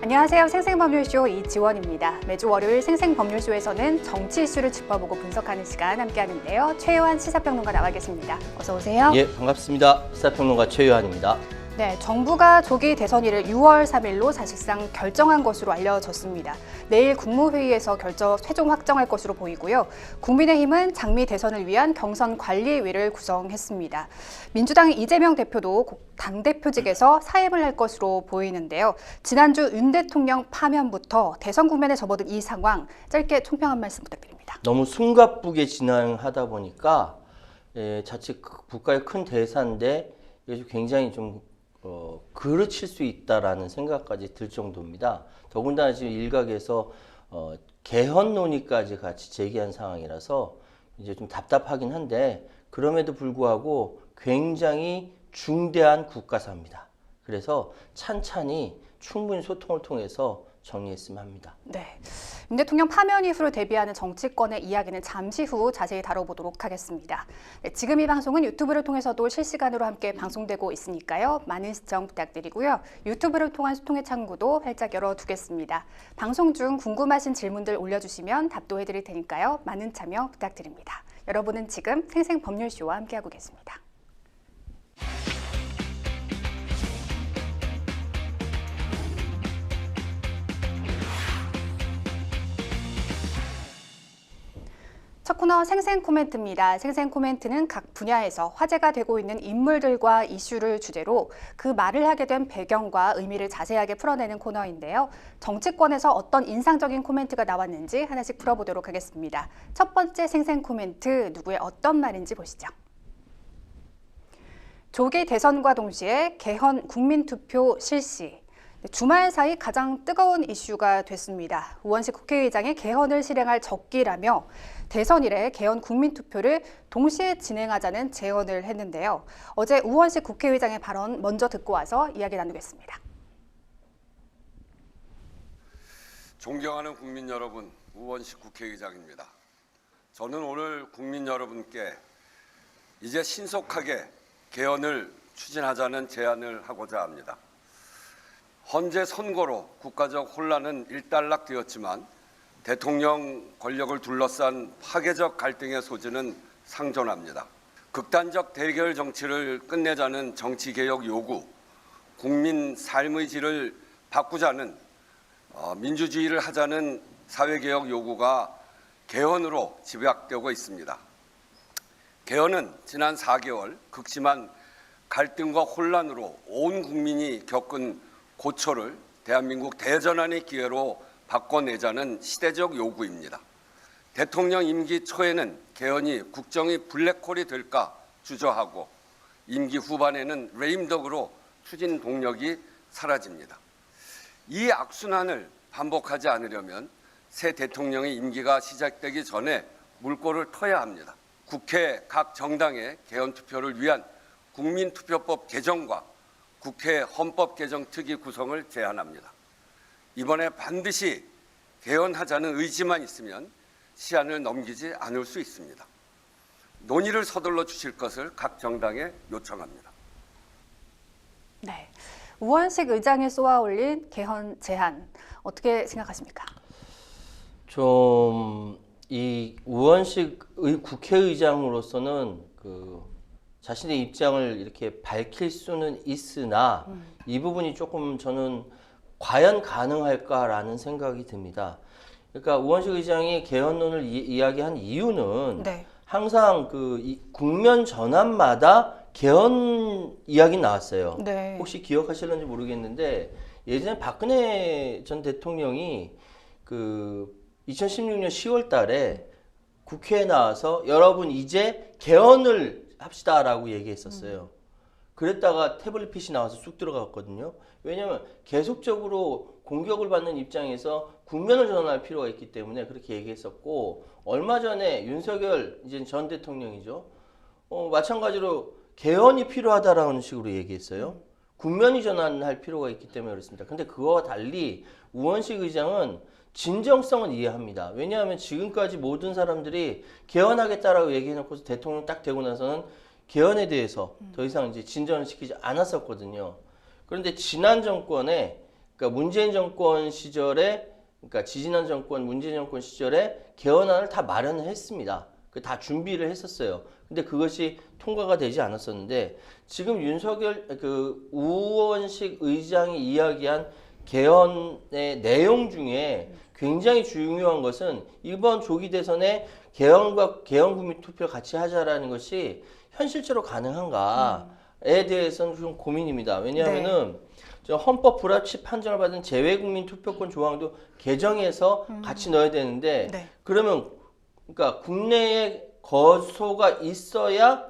안녕하세요. 생생법률쇼 이지원입니다. 매주 월요일 생생법률쇼에서는 정치 이슈를 짚어보고 분석하는 시간 함께하는데요. 최요한 시사평론가 나와 계십니다. 어서 오세요. 예, 반갑습니다. 시사평론가 최요한입니다. 네, 정부가 조기 대선일을 6월 3일로 사실상 결정한 것으로 알려졌습니다. 내일 국무회의에서 최종 확정할 것으로 보이고요. 국민의힘은 장미 대선을 위한 경선관리위를 구성했습니다. 민주당의 이재명 대표도 당대표직에서 사임을 할 것으로 보이는데요. 지난주 윤 대통령 파면부터 대선 국면에 접어든 이 상황, 짧게 총평 한 말씀 부탁드립니다. 너무 숨가쁘게 진행하다 보니까 자칫 국가의 큰 대사인데 이게 굉장히 좀 그르칠 수 있다라는 생각까지 들 정도입니다. 더군다나 지금 일각에서 개헌 논의까지 같이 제기한 상황이라서 이제 좀 답답하긴 한데, 그럼에도 불구하고 굉장히 중대한 국가사입니다. 그래서 찬찬히 충분히 소통을 통해서 정리했으면 합니다. 네, 윤 대통령 파면 이후로 대비하는 정치권의 이야기는 잠시 후 자세히 다뤄보도록 하겠습니다. 네, 지금 이 방송은 유튜브를 통해서도 실시간으로 함께 방송되고 있으니까요. 많은 시청 부탁드리고요. 유튜브를 통한 소통의 창구도 활짝 열어두겠습니다. 방송 중 궁금하신 질문들 올려주시면 답도 해드릴 테니까요. 많은 참여 부탁드립니다. 여러분은 지금 생생법률쇼와 함께하고 계십니다. 첫 코너 생생코멘트입니다. 생생코멘트는 각 분야에서 화제가 되고 있는 인물들과 이슈를 주제로 그 말을 하게 된 배경과 의미를 자세하게 풀어내는 코너인데요. 정치권에서 어떤 인상적인 코멘트가 나왔는지 하나씩 풀어보도록 하겠습니다. 첫 번째 생생코멘트, 누구의 어떤 말인지 보시죠. 조기 대선과 동시에 개헌 국민투표 실시. 주말 사이 가장 뜨거운 이슈가 됐습니다. 우원식 국회의장의 개헌을 실행할 적기라며 대선일에 개헌 국민투표를 동시에 진행하자는 제언을 했는데요. 어제 우원식 국회의장의 발언 먼저 듣고 와서 이야기 나누겠습니다. 존경하는 국민 여러분, 우원식 국회의장입니다. 저는 오늘 국민 여러분께 이제 신속하게 개헌을 추진하자는 제안을 하고자 합니다. 헌재 선거로 국가적 혼란은 일단락되었지만 대통령 권력을 둘러싼 파괴적 갈등의 소지는 상존합니다. 극단적 대결 정치를 끝내자는 정치개혁 요구, 국민 삶의 질을 바꾸자는 민주주의를 하자는 사회개혁 요구가 개헌으로 집약되고 있습니다. 개헌은 지난 4개월 극심한 갈등과 혼란으로 온 국민이 겪은 고초를 대한민국 대전환의 기회로 바꿔내자는 시대적 요구입니다. 대통령 임기 초에는 개헌이 국정의 블랙홀이 될까 주저하고 임기 후반에는 레임덕으로 추진 동력이 사라집니다. 이 악순환을 반복하지 않으려면 새 대통령의 임기가 시작되기 전에 물꼬를 터야 합니다. 국회 각 정당의 개헌 투표를 위한 국민투표법 개정과 국회 헌법개정특위 구성을 제안합니다. 이번에 반드시 개헌하자는 의지만 있으면 시한을 넘기지 않을 수 있습니다. 논의를 서둘러 주실 것을 각 정당에 요청합니다. 네, 우원식 의장이 쏘아올린 개헌 제안, 어떻게 생각하십니까? 이 우원식 국회의장으로서는 자신의 입장을 이렇게 밝힐 수는 있으나 이 부분이 조금 저는 과연 가능할까라는 생각이 듭니다. 그러니까 우원식 의장이 개헌론을 이야기한 이유는 네. 항상 국면 전환마다 개헌 이야기 나왔어요. 네. 혹시 기억하실는지 모르겠는데 예전에 박근혜 전 대통령이 2016년 10월 달에 국회에 나와서 여러분 이제 개헌을 합시다라고 얘기했었어요. 그랬다가 태블릿 PC 나와서 쑥 들어갔거든요. 왜냐하면 계속적으로 공격을 받는 입장에서 국면을 전환할 필요가 있기 때문에 그렇게 얘기했었고, 얼마 전에 윤석열 이제 전 대통령이죠. 마찬가지로 개헌이 필요하다라는 식으로 얘기했어요. 국면이 전환할 필요가 있기 때문에 그렇습니다. 근데 그거와 달리 우원식 의장은 진정성은 이해합니다. 왜냐하면 지금까지 모든 사람들이 개헌하겠다라고 얘기해놓고서 대통령 딱 되고 나서는 개헌에 대해서 더 이상 이제 진전을 시키지 않았었거든요. 그런데 지난 정권에 그러니까 문재인 정권 시절에, 그러니까 지지난 정권 문재인 정권 시절에 개헌안을 다 마련을 했습니다. 그 다 준비를 했었어요. 근데 그것이 통과가 되지 않았었는데 지금 윤석열 그 우원식 의장이 이야기한 개헌의 내용 중에 굉장히 중요한 것은 이번 조기 대선에 개헌과 개헌 국민 투표를 같이 하자라는 것이 현실적으로 가능한가에 대해서는 좀 고민입니다. 왜냐하면은 저 헌법 불합치 판정을 받은 재외국민 투표권 조항도 개정해서 같이 넣어야 되는데 네. 그러면 그러니까 국내에 거소가 있어야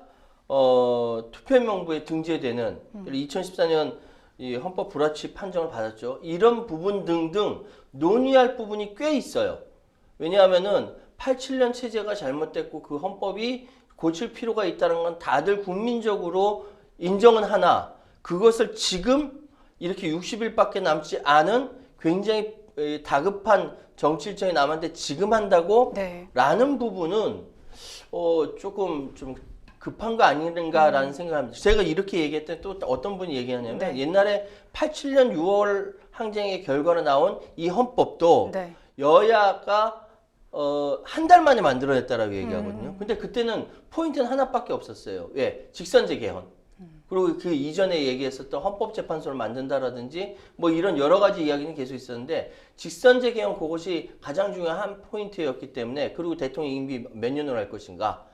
투표명부에 등재되는 2014년 이 헌법 불합치 판정을 받았죠. 이런 부분 등등 논의할 부분이 꽤 있어요. 왜냐하면은 87년 체제가 잘못됐고 그 헌법이 고칠 필요가 있다는 건 다들 국민적으로 인정은 하나 그것을 지금 이렇게 60일밖에 남지 않은 굉장히 다급한 정치 일정이 남았는데 지금 한다고? 네. 라는 부분은 조금 좀 급한 거 아닌가라는 생각을 합니다. 제가 이렇게 얘기했더니 또 어떤 분이 얘기하냐면 네. 옛날에 87년 6월 항쟁의 결과로 나온 이 헌법도 네. 여야가 한 달 만에 만들어냈다라고 얘기하거든요. 근데 그때는 포인트는 하나밖에 없었어요. 왜? 직선제 개헌. 그리고 그 이전에 얘기했었던 헌법재판소를 만든다라든지 뭐 이런 여러 가지 이야기는 계속 있었는데 직선제 개헌 그것이 가장 중요한 한 포인트였기 때문에 그리고 대통령 임기 몇 년으로 할 것인가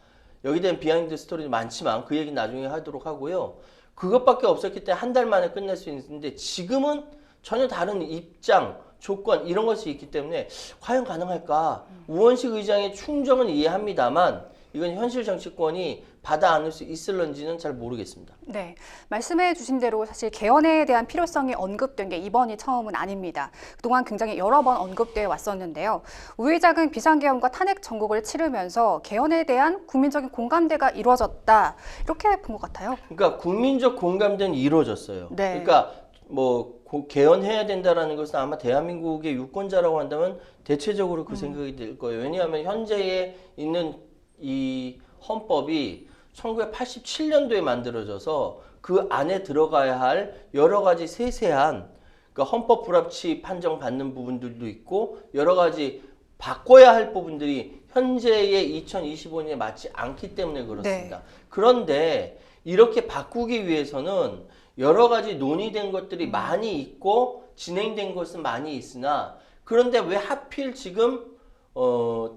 여기에 대한 비하인드 스토리도 많지만 그 얘기는 나중에 하도록 하고요. 그것밖에 없었기 때문에 한 달 만에 끝낼 수 있는데 지금은 전혀 다른 입장, 조건 이런 것이 있기 때문에 과연 가능할까? 우원식 의장의 충정은 이해합니다만 이건 현실 정치권이 받아 안을 수 있을런지는 잘 모르겠습니다. 네, 말씀해 주신 대로 사실 개헌에 대한 필요성이 언급된 게 이번이 처음은 아닙니다. 그동안 굉장히 여러 번 언급되어 왔었는데요. 우 의장은 비상개헌과 탄핵 정국을 치르면서 개헌에 대한 국민적인 공감대가 이루어졌다 이렇게 본 것 같아요. 그러니까 국민적 공감대는 이루어졌어요. 네. 그러니까 뭐 개헌해야 된다라는 것은 아마 대한민국의 유권자라고 한다면 대체적으로 그 생각이 들 거예요. 왜냐하면 현재에 있는 이 헌법이 1987년도에 만들어져서 그 안에 들어가야 할 여러 가지 세세한 그러니까 헌법 불합치 판정 받는 부분들도 있고 여러 가지 바꿔야 할 부분들이 현재의 2025년에 맞지 않기 때문에 그렇습니다. 네. 그런데 이렇게 바꾸기 위해서는 여러 가지 논의된 것들이 많이 있고 진행된 것은 많이 있으나 그런데 왜 하필 지금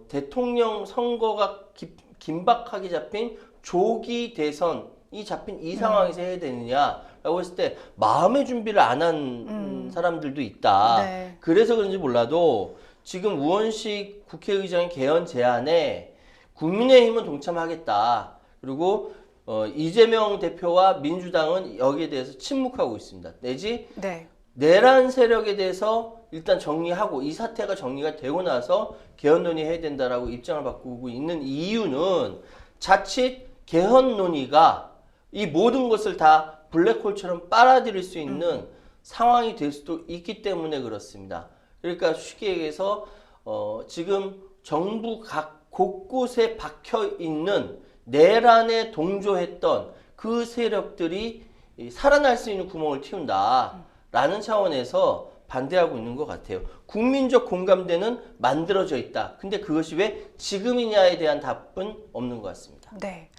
대통령 선거가 긴박하게 잡힌 조기 대선이 잡힌 이 상황에서 해야 되느냐라고 했을 때 마음의 준비를 안 한 사람들도 있다. 네. 그래서 그런지 몰라도 지금 우원식 국회의장의 개헌 제안에 국민의힘은 동참하겠다. 그리고 이재명 대표와 민주당은 여기에 대해서 침묵하고 있습니다. 내지 네. 내란 세력에 대해서 일단 정리하고 이 사태가 정리가 되고 나서 개헌 논의해야 된다라고 입장을 바꾸고 있는 이유는 자칫 개헌 논의가 이 모든 것을 다 블랙홀처럼 빨아들일 수 있는 상황이 될 수도 있기 때문에 그렇습니다. 그러니까 쉽게 얘기해서 지금 정부 각 곳곳에 박혀 있는 내란에 동조했던 그 세력들이 살아날 수 있는 구멍을 틔운다라는 차원에서 반대하고 있는 것 같아요. 국민적 공감대는 만들어져 있다. 근데 그것이 왜 지금이냐에 대한 답은 없는 것 같습니다. 네.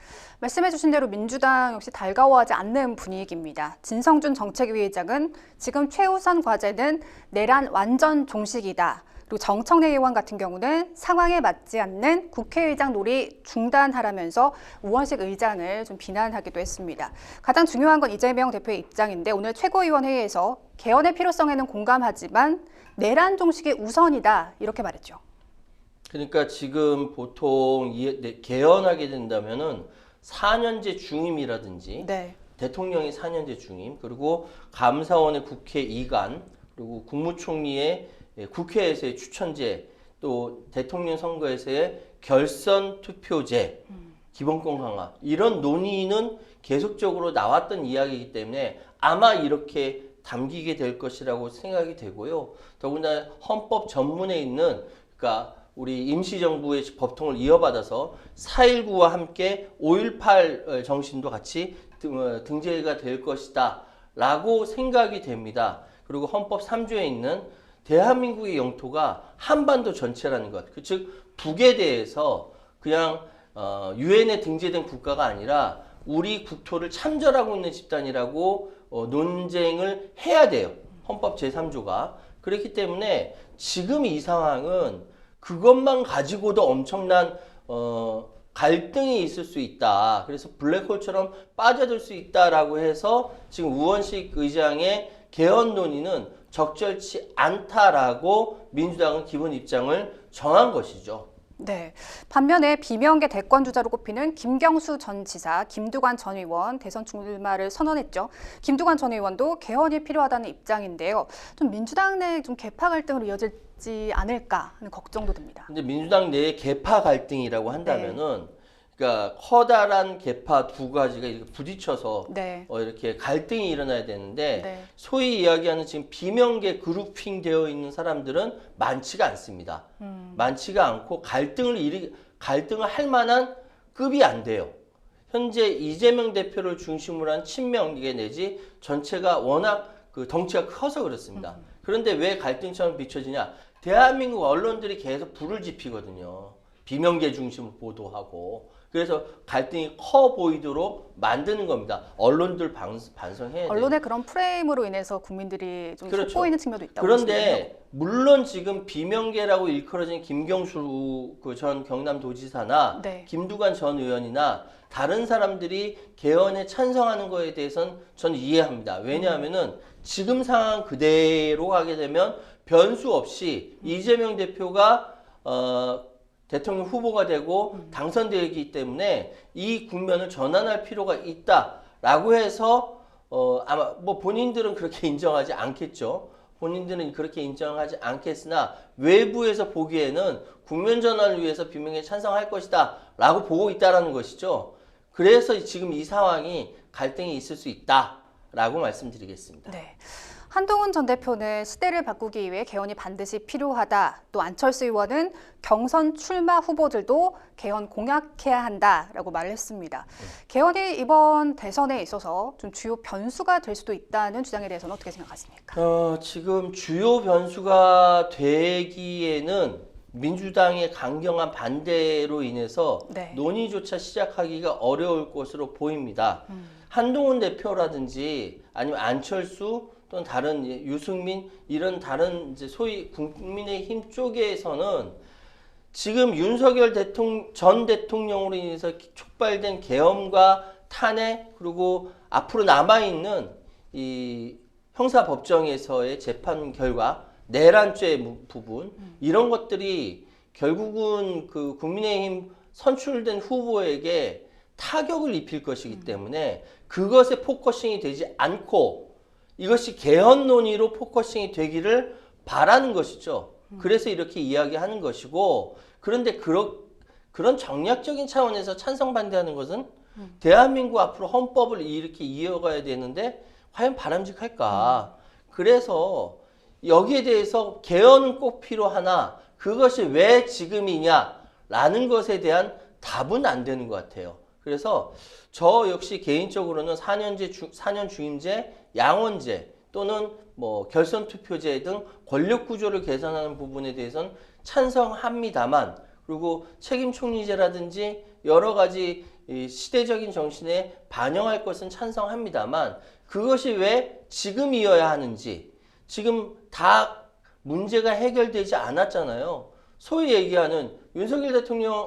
말씀해 주신 대로 민주당 역시 달가워하지 않는 분위기입니다. 진성준 정책위의장은 지금 최우선 과제는 내란 완전 종식이다. 그리고 정청래 의원 같은 경우는 상황에 맞지 않는 국회의장 놀이 중단하라면서 우원식 의장을 좀 비난하기도 했습니다. 가장 중요한 건 이재명 대표의 입장인데 오늘 최고위원회의에서 개헌의 필요성에는 공감하지만 내란 종식이 우선이다 이렇게 말했죠. 그러니까 지금 보통 개헌하게 된다면은 4년제 중임이라든지 네. 대통령이 4년제 중임 그리고 감사원의 국회 이관 그리고 국무총리의 국회에서의 추천제 또 대통령 선거에서의 결선 투표제 기본권 강화 이런 논의는 계속적으로 나왔던 이야기이기 때문에 아마 이렇게 담기게 될 것이라고 생각이 되고요. 더군다나 헌법 전문에 있는 그러니까 우리 임시정부의 법통을 이어받아서 4.19와 함께 5.18 정신도 같이 등재가 될 것이다 라고 생각이 됩니다. 그리고 헌법 3조에 있는 대한민국의 영토가 한반도 전체라는 것. 즉 북에 대해서 그냥 유엔에 등재된 국가가 아니라 우리 국토를 참전하고 있는 집단이라고 논쟁을 해야 돼요. 헌법 제3조가. 그렇기 때문에 지금 이 상황은 그것만 가지고도 엄청난 갈등이 있을 수 있다. 그래서 블랙홀처럼 빠져들 수 있다라고 해서 지금 우원식 의장의 개헌 논의는 적절치 않다라고 민주당은 기본 입장을 정한 것이죠. 네. 반면에 비명계 대권 주자로 꼽히는 김경수 전 지사, 김두관 전 의원 대선 출마를 선언했죠. 김두관 전 의원도 개헌이 필요하다는 입장인데요. 좀 민주당 내 좀 계파 갈등으로 이어질지 않을까 하는 걱정도 듭니다. 근데 민주당 내에 계파 갈등이라고 한다면은 그러니까 커다란 계파 두 가지가 이렇게 부딪혀서 네. 이렇게 갈등이 일어나야 되는데 네. 소위 이야기하는 지금 비명계 그룹핑 되어 있는 사람들은 많지가 않습니다. 많지가 않고 갈등을 할 만한 급이 안 돼요. 현재 이재명 대표를 중심으로 한 친명계 내지 전체가 워낙 그 덩치가 커서 그렇습니다. 그런데 왜 갈등처럼 비춰지냐? 대한민국 언론들이 계속 불을 지피거든요. 비명계 중심으로 보도하고. 그래서 갈등이 커 보이도록 만드는 겁니다. 언론들 반성해야 돼요. 언론의 그런 프레임으로 인해서 국민들이 좀 그렇죠. 속보이는 측면도 있다고 그런데 보시는데요. 물론 지금 비명계라고 일컬어진 김경수 그 전 경남도지사나 네. 김두관 전 의원이나 다른 사람들이 개헌에 찬성하는 거에 대해서는 저는 이해합니다. 왜냐하면은 지금 상황 그대로 가게 되면 변수 없이 이재명 대표가 대통령 후보가 되고 당선되기 때문에 이 국면을 전환할 필요가 있다라고 해서 아마 뭐 본인들은 그렇게 인정하지 않겠죠. 본인들은 그렇게 인정하지 않겠으나 외부에서 보기에는 국면 전환을 위해서 비명에 찬성할 것이다 라고 보고 있다라는 것이죠. 그래서 지금 이 상황이 갈등이 있을 수 있다라고 말씀드리겠습니다. 네. 한동훈 전 대표는 시대를 바꾸기 위해 개헌이 반드시 필요하다. 또 안철수 의원은 경선 출마 후보들도 개헌 공약해야 한다라고 말을 했습니다. 개헌이 이번 대선에 있어서 좀 주요 변수가 될 수도 있다는 주장에 대해서는 어떻게 생각하십니까? 지금 주요 변수가 되기에는 민주당의 강경한 반대로 인해서 네. 논의조차 시작하기가 어려울 것으로 보입니다. 한동훈 대표라든지 아니면 안철수 또는 다른 유승민 이런 다른 이제 소위 국민의힘 쪽에서는 지금 윤석열 전 대통령으로 인해서 촉발된 계엄과 탄핵 그리고 앞으로 남아있는 이 형사법정에서의 재판 결과 내란죄 부분 이런 것들이 결국은 그 국민의힘 선출된 후보에게 타격을 입힐 것이기 때문에 그것에 포커싱이 되지 않고 이것이 개헌 논의로 포커싱이 되기를 바라는 것이죠. 그래서 이렇게 이야기하는 것이고 그런데 그런 정략적인 차원에서 찬성 반대하는 것은 대한민국 앞으로 헌법을 이렇게 이어가야 되는데 과연 바람직할까? 그래서 여기에 대해서 개헌은 꼭 필요하나 그것이 왜 지금이냐라는 것에 대한 답은 안 되는 것 같아요. 그래서 저 역시 개인적으로는 4년 중임제, 양원제 또는 뭐 결선 투표제 등 권력 구조를 개선하는 부분에 대해서는 찬성합니다만 그리고 책임 총리제라든지 여러 가지 시대적인 정신에 반영할 것은 찬성합니다만 그것이 왜 지금이어야 하는지 지금 다 문제가 해결되지 않았잖아요. 소위 얘기하는 윤석열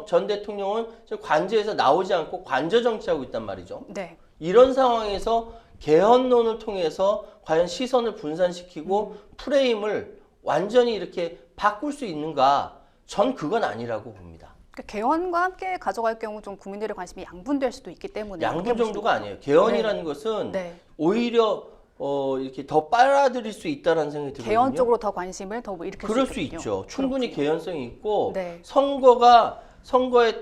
전 대통령은 관저에서 나오지 않고 관저 정치하고 있단 말이죠. 네. 이런 상황에서 개헌론을 통해서 과연 시선을 분산시키고 프레임을 완전히 이렇게 바꿀 수 있는가? 전 그건 아니라고 봅니다. 그러니까 개헌과 함께 가져갈 경우 좀 국민들의 관심이 양분될 수도 있기 때문에 양분 정도가 아니에요. 개헌이라는 것은 네. 오히려 이렇게 더 빨아들일 수 있다라는 생각이 들거든요. 개헌 쪽으로 더 관심을 더 일으킬 그럴 수 수 있군요. 있죠. 충분히 개연성이 있고 네. 선거에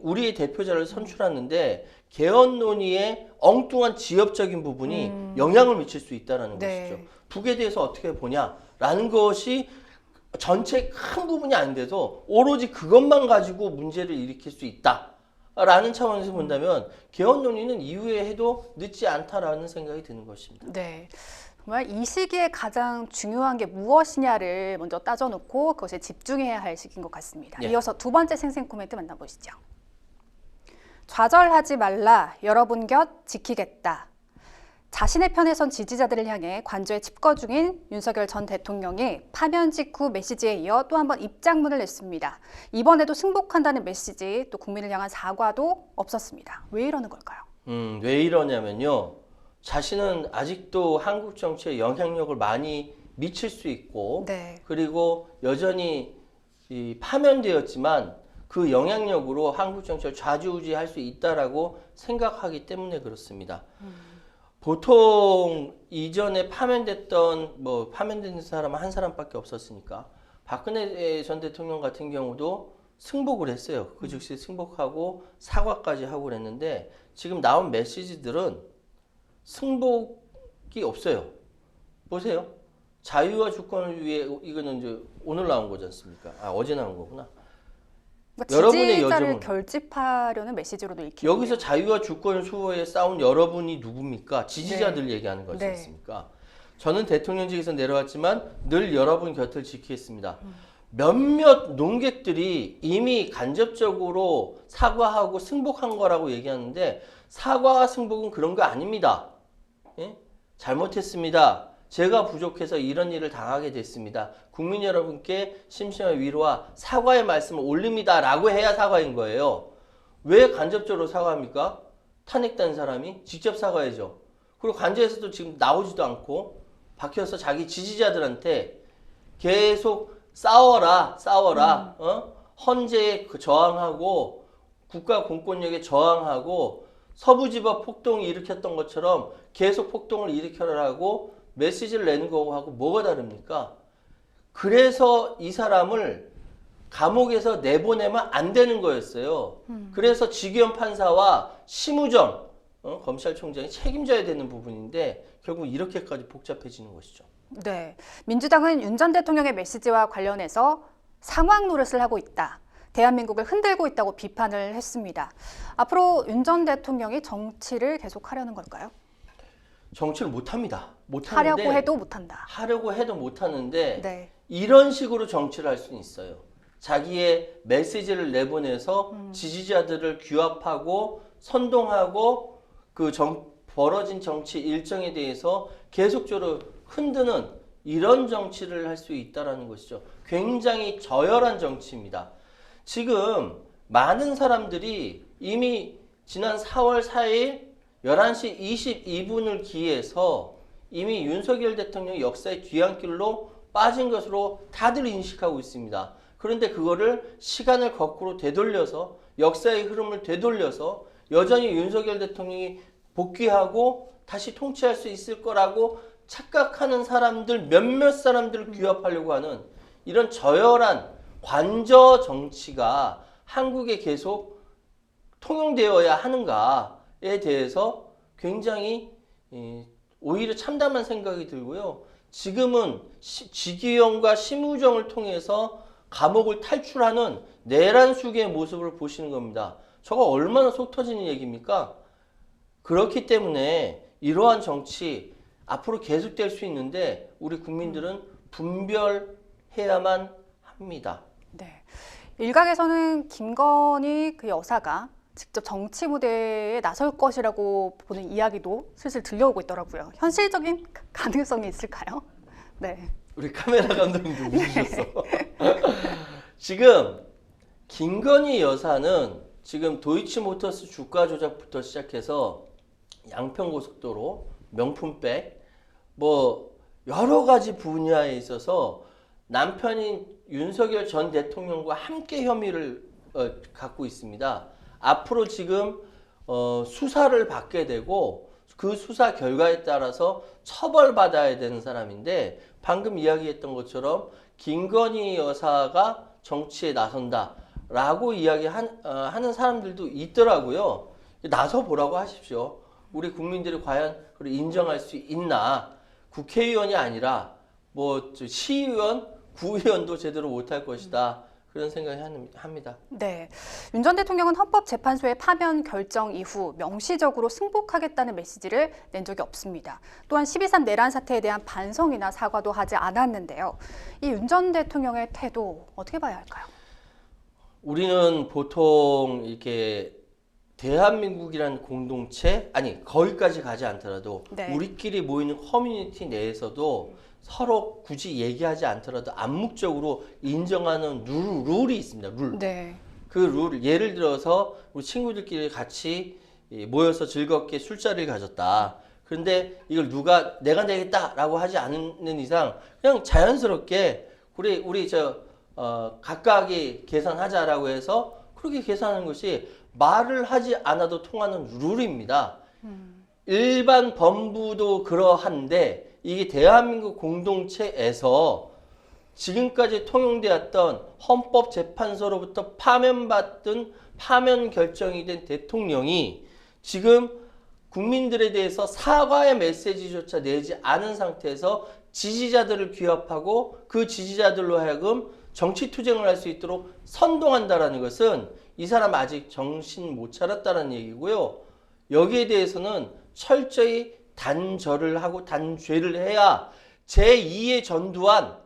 우리의 대표자를 선출하는데 개헌 논의에 엉뚱한 지역적인 부분이 영향을 미칠 수 있다는 네. 것이죠. 북에 대해서 어떻게 보냐라는 것이 전체 큰 부분이 아닌데도 오로지 그것만 가지고 문제를 일으킬 수 있다라는 차원에서 본다면 개헌 논의는 이후에 해도 늦지 않다라는 생각이 드는 것입니다. 네. 정말 이 시기에 가장 중요한 게 무엇이냐를 먼저 따져놓고 그것에 집중해야 할 시기인 것 같습니다. 예. 이어서 두 번째 생생 코멘트 만나보시죠. 좌절하지 말라. 여러분 곁 지키겠다. 자신의 편에 선 지지자들을 향해 관저에 칩거 중인 윤석열 전 대통령이 파면 직후 메시지에 이어 또 한 번 입장문을 냈습니다. 이번에도 승복한다는 메시지, 또 국민을 향한 사과도 없었습니다. 왜 이러는 걸까요? 왜 이러냐면요. 자신은 아직도 한국 정치에 영향력을 많이 미칠 수 있고, 네. 그리고 여전히 파면되었지만 그 영향력으로 한국 정치를 좌지우지할 수 있다라고 생각하기 때문에 그렇습니다. 보통 이전에 파면된 사람은 한 사람밖에 없었으니까 박근혜 전 대통령 같은 경우도 승복을 했어요. 그 즉시 승복하고 사과까지 하고 그랬는데 지금 나온 메시지들은 승복이 없어요. 보세요. 자유와 주권을 위해, 이거는 이제 오늘 나온 거지 않습니까? 아, 어제 나온 거구나. 그러니까 여러분의 지지자를 여정은 결집하려는 메시지로도 읽히고 여기서 자유와 주권 수호에 싸운 여러분이 누굽니까? 지지자들 얘기하는 거지 네. 않습니까? 저는 대통령직에서 내려왔지만 늘 여러분 곁을 지키겠습니다. 몇몇 농객들이 이미 간접적으로 사과하고 승복한 거라고 얘기하는데 사과와 승복은 그런 거 아닙니다. 예? 잘못했습니다. 제가 부족해서 이런 일을 당하게 됐습니다. 국민 여러분께 심심한 위로와 사과의 말씀을 올립니다. 라고 해야 사과인 거예요. 왜 간접적으로 사과합니까? 탄핵된 사람이 직접 사과해야죠. 그리고 관저에서도 지금 나오지도 않고 박혀서 자기 지지자들한테 계속 싸워라. 헌재에 저항하고 국가 공권력에 저항하고 서부지법 폭동을 일으켰던 것처럼 계속 폭동을 일으켜라고 메시지를 내는 거하고 뭐가 다릅니까? 그래서 이 사람을 감옥에서 내보내면 안 되는 거였어요. 그래서 지기현 판사와 심우정 검찰총장이 책임져야 되는 부분인데 결국 이렇게까지 복잡해지는 것이죠. 네, 민주당은 윤 전 대통령의 메시지와 관련해서 상황 노릇을 하고 있다. 대한민국을 흔들고 있다고 비판을 했습니다. 앞으로 윤 전 대통령이 정치를 계속하려는 걸까요? 정치를 못합니다. 하려고 해도 못한다. 하려고 해도 못하는데 네. 이런 식으로 정치를 할 수는 있어요. 자기의 메시지를 내보내서 지지자들을 규합하고 선동하고 그 벌어진 정치 일정에 대해서 계속적으로 흔드는 이런 정치를 할 수 있다는 것이죠. 굉장히 저열한 정치입니다. 지금 많은 사람들이 이미 지난 4월 4일 11시 22분을 기해서 이미 윤석열 대통령 역사의 뒤안길로 빠진 것으로 다들 인식하고 있습니다. 그런데 그거를 시간을 거꾸로 되돌려서 역사의 흐름을 되돌려서 여전히 윤석열 대통령이 복귀하고 다시 통치할 수 있을 거라고 착각하는 사람들, 몇몇 사람들을 규합하려고 하는 이런 저열한 관저 정치가 한국에 계속 통용되어야 하는가에 대해서 굉장히 오히려 참담한 생각이 들고요. 지금은 지기현과 심우정을 통해서 감옥을 탈출하는 내란숙의 모습을 보시는 겁니다. 저거 얼마나 속 터지는 얘기입니까? 그렇기 때문에 이러한 정치 앞으로 계속될 수 있는데 우리 국민들은 분별해야만 합니다. 네. 일각에서는 김건희 그 여사가 직접 정치 무대에 나설 것이라고 보는 이야기도 슬슬 들려오고 있더라고요. 현실적인 가능성이 있을까요? 네. 우리 카메라 감독님도 웃으셨어. 지금 김건희 여사는 지금 도이치모터스 주가 조작부터 시작해서 양평고속도로, 명품백, 뭐 여러 가지 분야에 있어서 남편인 윤석열 전 대통령과 함께 혐의를 갖고 있습니다. 앞으로 지금 수사를 받게 되고 그 수사 결과에 따라서 처벌받아야 되는 사람인데 방금 이야기했던 것처럼 김건희 여사가 정치에 나선다라고 하는 사람들도 있더라고요. 나서 보라고 하십시오. 우리 국민들이 과연 그걸 인정할 수 있나? 국회의원이 아니라 뭐 시의원, 구의원도 제대로 못할 것이다. 그런 생각이 합니다. 네, 윤 전 대통령은 헌법재판소의 파면 결정 이후 명시적으로 승복하겠다는 메시지를 낸 적이 없습니다. 또한 12.3 내란 사태에 대한 반성이나 사과도 하지 않았는데요. 이 윤 전 대통령의 태도 어떻게 봐야 할까요? 우리는 보통 이렇게 대한민국이라는 공동체, 아니 거기까지 가지 않더라도 네. 우리끼리 모이는 커뮤니티 내에서도 서로 굳이 얘기하지 않더라도 암묵적으로 인정하는 룰이 있습니다. 룰. 네. 그 룰, 예를 들어서 우리 친구들끼리 같이 모여서 즐겁게 술자리를 가졌다. 그런데 이걸 누가 내가 내겠다라고 하지 않는 이상 그냥 자연스럽게 우리 각각이 계산하자라고 해서 그렇게 계산하는 것이 말을 하지 않아도 통하는 룰입니다. 일반 법무도 그러한데 이게 대한민국 공동체에서 지금까지 통용되었던 헌법재판소로부터 파면받던 파면 결정이 된 대통령이 지금 국민들에 대해서 사과의 메시지조차 내지 않은 상태에서 지지자들을 규합하고 그 지지자들로 하여금 정치투쟁을 할 수 있도록 선동한다라는 것은 이 사람 아직 정신 못 차렸다는 얘기고요. 여기에 대해서는 철저히 단절을 하고 단죄를 해야 제2의 전두환,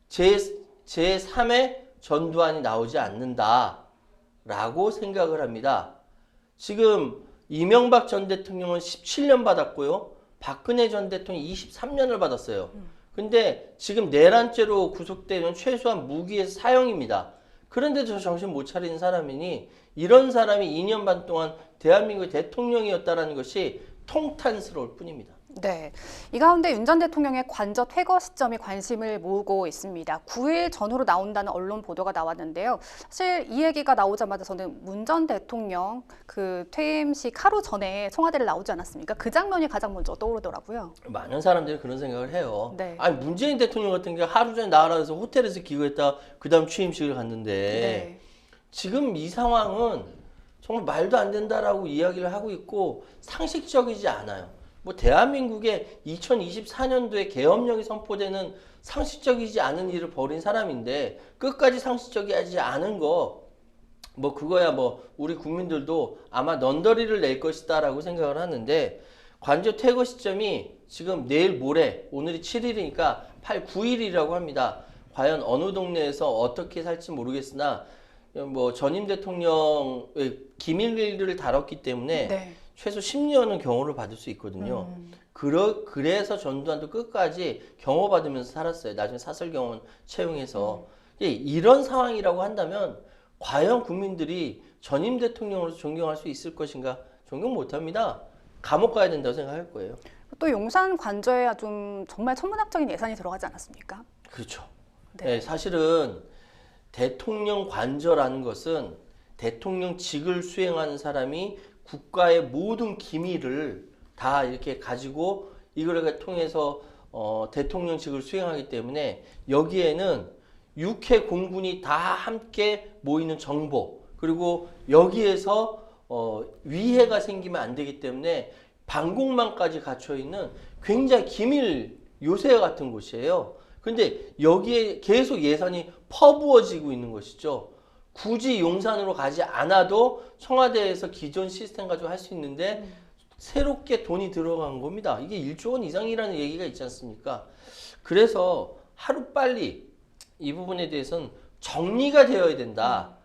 제3의 전두환이 나오지 않는다라고 생각을 합니다. 지금 이명박 전 대통령은 17년 받았고요. 박근혜 전 대통령이 23년을 받았어요. 근데 지금 내란죄로 구속되면 최소한 무기에서 사형입니다. 그런데 저 정신 못 차리는 사람이니 이런 사람이 2년 반 동안 대한민국의 대통령이었다는 것이 통탄스러울 뿐입니다. 네, 이 가운데 윤 전 대통령의 관저 퇴거 시점이 관심을 모으고 있습니다. 9일 전후로 나온다는 언론 보도가 나왔는데요. 사실 이 얘기가 나오자마자 저는 문 전 대통령 그 퇴임식 하루 전에 청와대를 나오지 않았습니까? 그 장면이 가장 먼저 떠오르더라고요. 많은 사람들이 그런 생각을 해요. 네. 아니 문재인 대통령 같은 게 하루 전에 나가라 해서 호텔에서 기거했다 그 다음 취임식을 갔는데 네. 지금 이 상황은 정말 말도 안 된다라고 이야기를 하고 있고 상식적이지 않아요. 뭐 대한민국의 2024년도에 계엄령이 선포되는 상식적이지 않은 일을 벌인 사람인데 끝까지 상식적이지 않은 거 뭐 그거야 뭐 우리 국민들도 아마 넌더리를 낼 것이다라고 생각을 하는데 관저 퇴거 시점이 지금 내일 모레 오늘이 7일이니까 8, 9일이라고 합니다. 과연 어느 동네에서 어떻게 살지 모르겠으나 뭐 전임 대통령의 기밀을 다뤘기 때문에 네. 최소 10년은 경호를 받을 수 있거든요. 그래서 전두환도 끝까지 경호받으면서 살았어요. 나중에 사설경호원 채용해서. 이런 상황이라고 한다면 과연 국민들이 전임 대통령으로서 존경할 수 있을 것인가? 존경 못합니다. 감옥 가야 된다고 생각할 거예요. 또 용산 관저에 좀 정말 천문학적인 예산이 들어가지 않았습니까? 그렇죠. 네. 네, 사실은 대통령 관저라는 것은 대통령직을 수행하는 사람이 국가의 모든 기밀을 다 이렇게 가지고 이걸 통해서 대통령직을 수행하기 때문에 여기에는 육해 공군이 다 함께 모이는 정보 그리고 여기에서 위해가 생기면 안 되기 때문에 방공망까지 갖춰 있는 굉장히 기밀 요새 같은 곳이에요. 근데 여기에 계속 예산이 퍼부어지고 있는 것이죠. 굳이 용산으로 가지 않아도 청와대에서 기존 시스템 가지고 할 수 있는데 새롭게 돈이 들어간 겁니다. 이게 1조 원 이상이라는 얘기가 있지 않습니까? 그래서 하루빨리 이 부분에 대해서는 정리가 되어야 된다.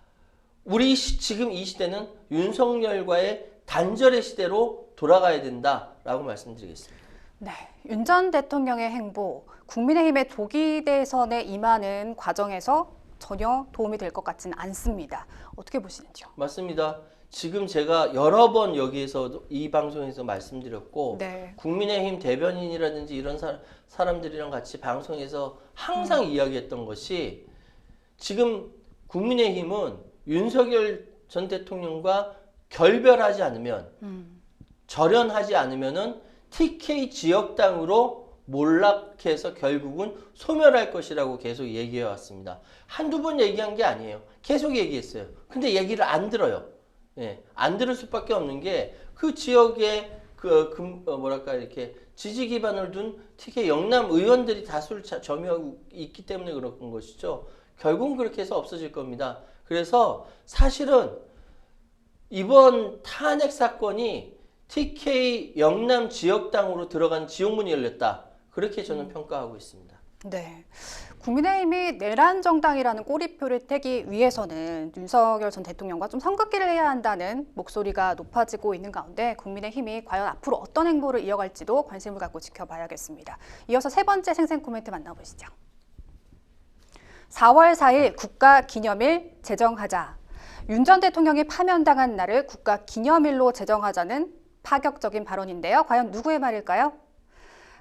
우리 지금 이 시대는 윤석열과의 단절의 시대로 돌아가야 된다라고 말씀드리겠습니다. 네, 윤 전 대통령의 행보, 국민의힘의 조기 대선에 임하는 과정에서 전혀 도움이 될 것 같지는 않습니다. 어떻게 보시는지요? 맞습니다. 지금 제가 여러 번 여기에서 이 방송에서 말씀드렸고 네. 국민의힘 대변인이라든지 이런 사람들이랑 같이 방송에서 항상 이야기했던 것이 지금 국민의힘은 윤석열 전 대통령과 결별하지 않으면 절연하지 않으면은 TK 지역당으로 몰락해서 결국은 소멸할 것이라고 계속 얘기해 왔습니다. 한두 번 얘기한 게 아니에요. 계속 얘기했어요. 근데 얘기를 안 들어요. 예, 안 들을 수밖에 없는 게 그 지역에 이렇게 지지 기반을 둔 TK 영남 의원들이 다수를 점유하고 있기 때문에 그런 것이죠. 결국은 그렇게 해서 없어질 겁니다. 그래서 사실은 이번 탄핵 사건이 TK 영남 지역당으로 들어간 지옥문이 열렸다. 그렇게 저는 평가하고 있습니다. 네. 국민의힘이 내란 정당이라는 꼬리표를 떼기 위해서는 윤석열 전 대통령과 좀 선긋기를 해야 한다는 목소리가 높아지고 있는 가운데 국민의힘이 과연 앞으로 어떤 행보를 이어갈지도 관심을 갖고 지켜봐야겠습니다. 이어서 세 번째 생생 코멘트 만나보시죠. 4월 4일 국가기념일 제정하자. 윤 전 대통령이 파면당한 날을 국가기념일로 제정하자는 파격적인 발언인데요. 과연 누구의 말일까요?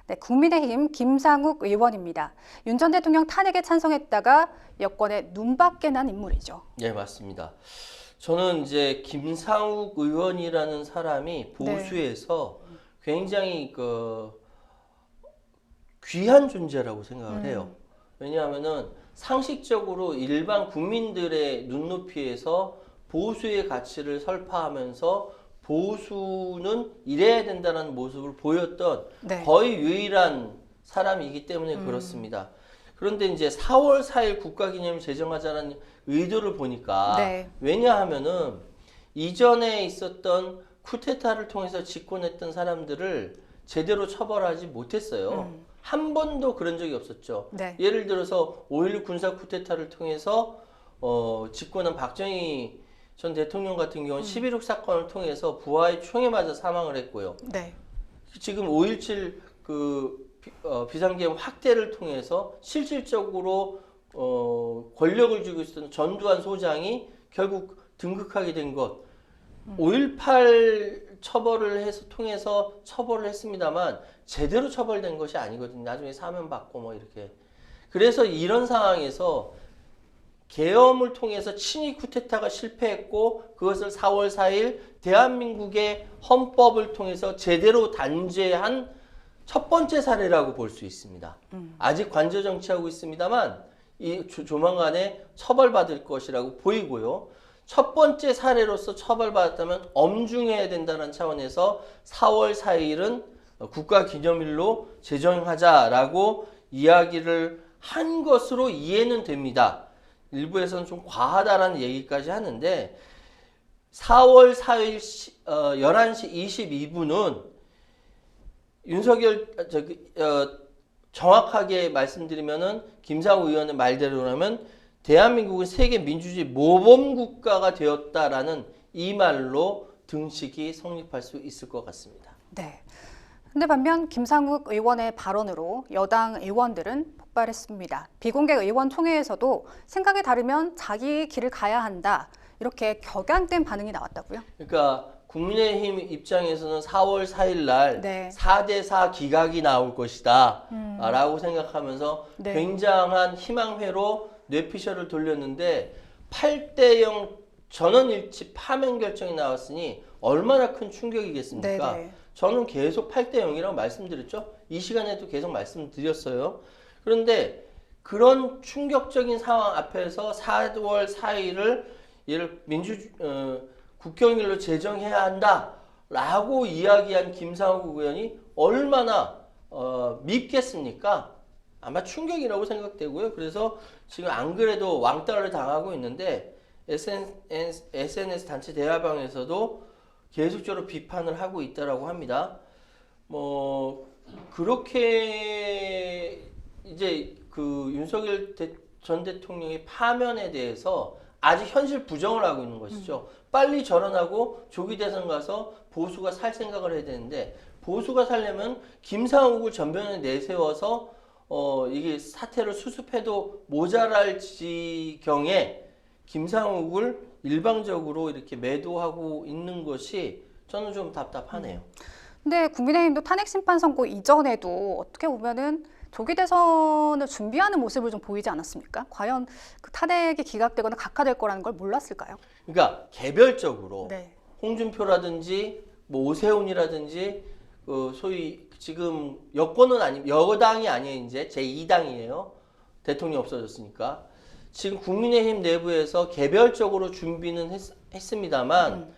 네, 국민의힘 김상욱 의원입니다. 윤 전 대통령 탄핵에 찬성했다가 여권에 눈밖에 난 인물이죠. 네, 맞습니다. 저는 이제 김상욱 의원이라는 사람이 보수에서 굉장히 귀한 존재라고 생각을 해요. 왜냐하면은 상식적으로 일반 국민들의 눈높이에서 보수의 가치를 설파하면서 보수는 이래야 된다는 모습을 보였던 거의 유일한 사람이기 때문에 그렇습니다. 그런데 이제 4월 4일 국가기념일 제정하자는 의도를 보니까 왜냐하면은 이전에 있었던 쿠데타를 통해서 집권했던 사람들을 제대로 처벌하지 못했어요. 한 번도 그런 적이 없었죠. 예를 들어서 5.16 군사 쿠데타를 통해서 집권한 박정희 전 대통령 같은 경우는 11.6 사건을 통해서 부하의 총에 맞아 사망을 했고요. 지금 5.17 비상계엄 확대를 통해서 실질적으로 권력을 쥐고 있었던 전두환 소장이 결국 등극하게 된 것. 5.18 처벌을 통해서 처벌을 했습니다만 제대로 처벌된 것이 아니거든요. 나중에 사면 받고 뭐 이렇게. 그래서 이런 상황에서 계엄을 통해서 친위 쿠데타가 실패했고 그것을 4월 4일 대한민국의 헌법을 통해서 제대로 단죄한 첫 번째 사례라고 볼 수 있습니다. 아직 관저 정치하고 있습니다만 조만간에 처벌받을 것이라고 보이고요. 첫 번째 사례로서 처벌받았다면 엄중해야 된다는 차원에서 4월 4일은 국가기념일로 제정하자라고 이야기를 한 것으로 이해는 됩니다. 일부에서는 좀 과하다라는 얘기까지 하는데 4월 4일 11시 22분은 윤석열 정확하게 말씀드리면은 김상우 의원의 말대로라면 대한민국은 세계 민주주의 모범국가가 되었다라는 이 말로 등식이 성립할 수 있을 것 같습니다. 네. 근데 반면 김상욱 의원의 발언으로 여당 의원들은 폭발했습니다. 비공개 의원총회에서도 생각이 다르면 자기 길을 가야 한다. 이렇게 격양된 반응이 나왔다고요? 그러니까 국민의힘 입장에서는 4월 4일 날 4대4 기각이 나올 것이다 라고 생각하면서 굉장한 희망회로 뇌피셜을 돌렸는데 8대0 전원일치 파면 결정이 나왔으니 얼마나 큰 충격이겠습니까? 저는 계속 8대0이라고 말씀드렸죠. 이 시간에도 계속 말씀드렸어요. 그런데 그런 충격적인 상황 앞에서 4월 4일을 국경일로 제정해야 한다라고 이야기한 김상욱 의원이 얼마나 밉겠습니까? 아마 충격이라고 생각되고요. 그래서 지금 안 그래도 왕따를 당하고 있는데 SNS 단체 대화방에서도 계속적으로 비판을 하고 있다라고 합니다. 뭐 그렇게 이제 윤석열 전 대통령의 파면에 대해서 아직 현실 부정을 하고 있는 것이죠. 빨리 절원하고 조기 대선 가서 보수가 살 생각을 해야 되는데 보수가 살려면 김상욱을 전면에 내세워서 이게 사태를 수습해도 모자랄 지경에 김상욱을 일방적으로 이렇게 매도하고 있는 것이 저는 좀 답답하네요. 근데 국민의힘도 탄핵 심판 선고 이전에도 어떻게 보면은 조기 대선을 준비하는 모습을 좀 보이지 않았습니까? 과연 그 탄핵이 기각되거나 각하될 거라는 걸 몰랐을까요? 그러니까 개별적으로 홍준표라든지 뭐 오세훈이라든지 소위 지금 여당이 아니에요. 이제 제2당이에요. 대통령이 없어졌으니까. 지금 국민의힘 내부에서 개별적으로 준비는 했습니다만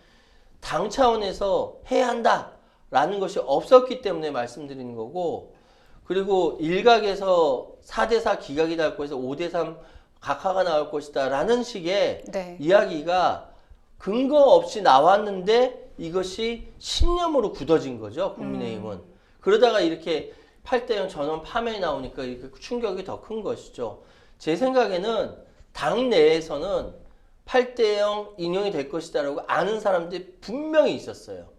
당 차원에서 해야 한다라는 것이 없었기 때문에 말씀드리는 거고, 그리고 일각에서 4대4 기각이 날 거에서 5대3 각하가 나올 것이다 라는 식의 네. 이야기가 근거 없이 나왔는데 이것이 신념으로 굳어진 거죠, 국민의힘은. 그러다가 이렇게 8대0 전원 파면이 나오니까 이렇게 충격이 더 큰 것이죠. 제 생각에는 당 내에서는 8대0 인용이 될 것이다라고 아는 사람들이 분명히 있었어요.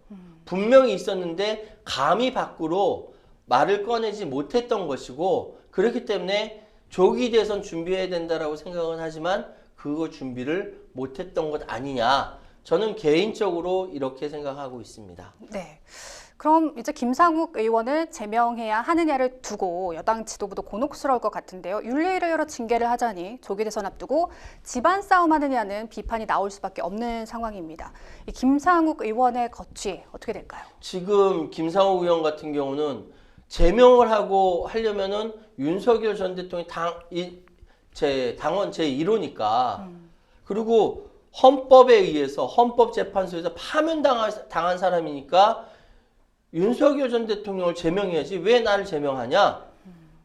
분명히 있었는데 감히 밖으로 말을 꺼내지 못했던 것이고, 그렇기 때문에 조기 대선 준비해야 된다라고 생각은 하지만 그거 준비를 못했던 것 아니냐. 저는 개인적으로 이렇게 생각하고 있습니다. 네. 그럼 이제 김상욱 의원을 제명해야 하느냐를 두고 여당 지도부도 곤혹스러울 것 같은데요. 윤리위를 열어 징계를 하자니 조기 대선 앞두고 집안 싸움 하느냐는 비판이 나올 수밖에 없는 상황입니다. 이 김상욱 의원의 거취 어떻게 될까요? 지금 김상욱 의원 같은 경우는 제명을 하려면은 윤석열 전 대통령이 당원 제1호니까 그리고 헌법에 의해서 헌법재판소에서 파면당한 사람이니까 윤석열 전 대통령을 제명해야지 왜 나를 제명하냐?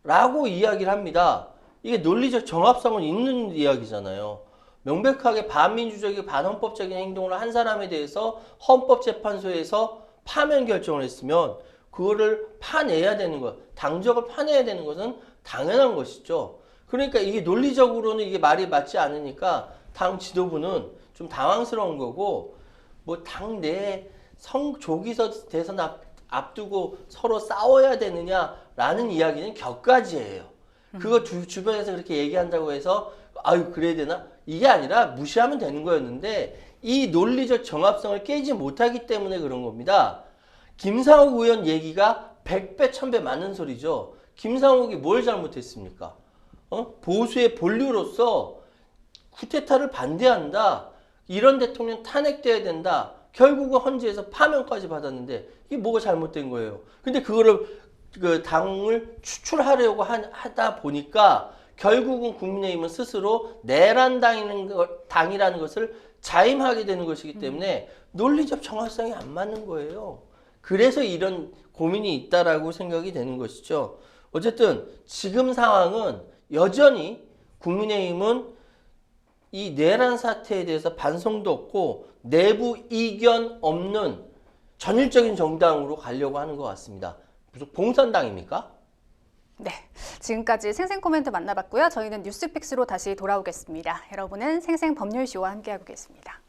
라고 이야기를 합니다. 이게 논리적 정합성은 있는 이야기잖아요. 명백하게 반민주적이고 반헌법적인 행동을 한 사람에 대해서 헌법재판소에서 파면 결정을 했으면 그거를 파내야 되는 것, 당적을 파내야 되는 것은 당연한 것이죠. 그러니까 이게 논리적으로는 이게 말이 맞지 않으니까 당 지도부는 좀 당황스러운 거고, 뭐 당 내에 조기 대선 앞두고 서로 싸워야 되느냐라는 이야기는 격가지예요. 그거 주변에서 그렇게 얘기한다고 해서 아유 그래야 되나? 이게 아니라 무시하면 되는 거였는데 이 논리적 정합성을 깨지 못하기 때문에 그런 겁니다. 김상욱 의원 얘기가 100배 1000배 맞는 소리죠. 김상욱이 뭘 잘못했습니까? 보수의 본류로서 쿠데타를 반대한다. 이런 대통령 탄핵돼야 된다. 결국은 헌재에서 파면까지 받았는데 이게 뭐가 잘못된 거예요. 근데 그거를 당을 추출하려고 하다 보니까 결국은 국민의힘은 스스로 내란 당이라는 것을 자임하게 되는 것이기 때문에 논리적 정확성이 안 맞는 거예요. 그래서 이런 고민이 있다라고 생각이 되는 것이죠. 어쨌든 지금 상황은 여전히 국민의힘은 이 내란 사태에 대해서 반성도 없고 내부 이견 없는 전일적인 정당으로 가려고 하는 것 같습니다. 무슨 봉선당입니까? 네, 지금까지 생생 코멘트 만나봤고요. 저희는 뉴스픽스로 다시 돌아오겠습니다. 여러분은 생생 법률쇼와 함께하고 계십니다.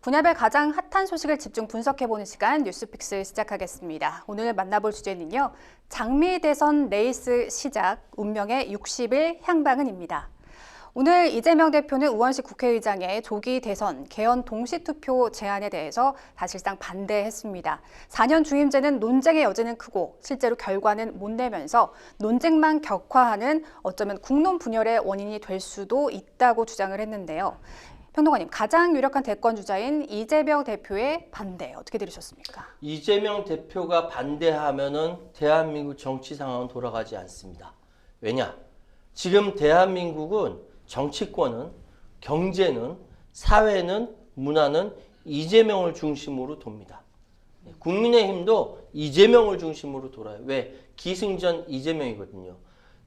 분야별 가장 핫한 소식을 집중 분석해보는 시간 뉴스픽스 시작하겠습니다. 오늘 만나볼 주제는요. 장미 대선 레이스 시작, 운명의 60일 향방은입니다. 오늘 이재명 대표는 우원식 국회의장의 조기 대선 개헌 동시투표 제안에 대해서 사실상 반대했습니다. 4년 중임제는 논쟁의 여지는 크고 실제로 결과는 못 내면서 논쟁만 격화하는 어쩌면 국론 분열의 원인이 될 수도 있다고 주장을 했는데요. 평론가님, 가장 유력한 대권 주자인 이재명 대표의 반대 어떻게 들으셨습니까? 이재명 대표가 반대하면은 대한민국 정치 상황은 돌아가지 않습니다. 왜냐? 지금 대한민국은 정치권은, 경제는, 사회는, 문화는 이재명을 중심으로 돕니다. 국민의힘도 이재명을 중심으로 돌아요. 왜? 기승전 이재명이거든요.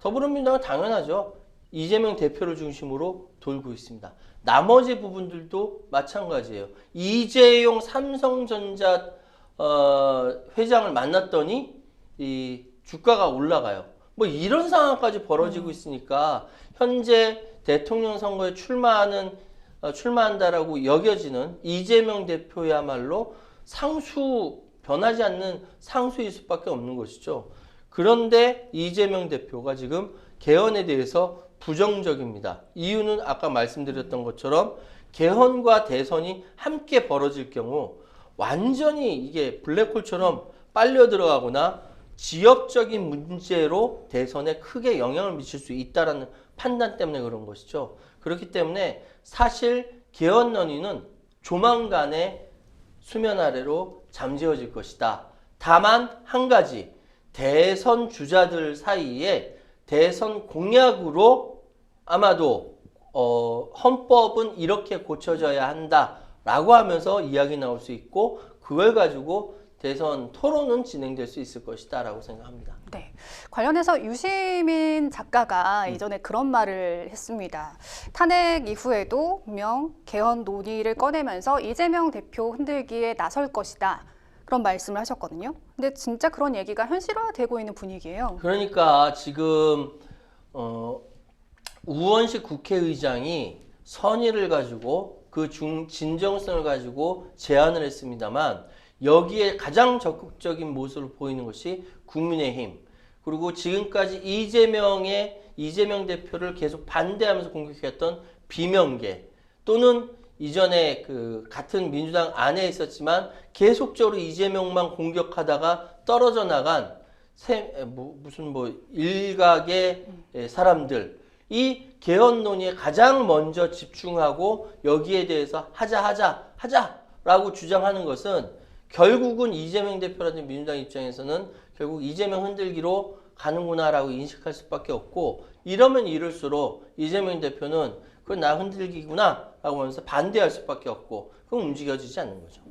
더불어민주당은 당연하죠. 이재명 대표를 중심으로 돌고 있습니다. 나머지 부분들도 마찬가지예요. 이재용 삼성전자 회장을 만났더니 이 주가가 올라가요. 뭐 이런 상황까지 벌어지고 있으니까 현재 대통령 선거에 출마한다라고 여겨지는 이재명 대표야말로 변하지 않는 상수일 수밖에 없는 것이죠. 그런데 이재명 대표가 지금 개헌에 대해서 부정적입니다. 이유는 아까 말씀드렸던 것처럼 개헌과 대선이 함께 벌어질 경우 완전히 이게 블랙홀처럼 빨려 들어가거나 지역적인 문제로 대선에 크게 영향을 미칠 수 있다는 판단 때문에 그런 것이죠. 그렇기 때문에 사실 개헌 논의는 조만간에 수면 아래로 잠재워질 것이다. 다만 한 가지, 대선 주자들 사이에 대선 공약으로 아마도 헌법은 이렇게 고쳐져야 한다 라고 하면서 이야기 나올 수 있고 그걸 가지고 대선 토론은 진행될 수 있을 것이다 라고 생각합니다. 네. 관련해서 유시민 작가가 이전에 그런 말을 했습니다. 탄핵 이후에도 분명 개헌 논의를 꺼내면서 이재명 대표 흔들기에 나설 것이다. 그런 말씀을 하셨거든요. 근데 진짜 그런 얘기가 현실화되고 있는 분위기예요. 그러니까 지금 우원식 국회의장이 선의를 가지고 그 진정성을 가지고 제안을 했습니다만 여기에 가장 적극적인 모습을 보이는 것이 국민의힘 그리고 지금까지 이재명 대표를 계속 반대하면서 공격했던 비명계 또는 이전에 그 같은 민주당 안에 있었지만 계속적으로 이재명만 공격하다가 떨어져 나간 무슨 일각의 사람들 이 개헌 논의에 가장 먼저 집중하고 여기에 대해서 하자라고 주장하는 것은 결국은 이재명 대표라든지 민주당 입장에서는 결국 이재명 흔들기로 가는구나라고 인식할 수밖에 없고 이러면 이럴수록 이재명 대표는 그건 나 흔들기구나 라고 하면서 반대할 수밖에 없고 그건 움직여지지 않는 거죠.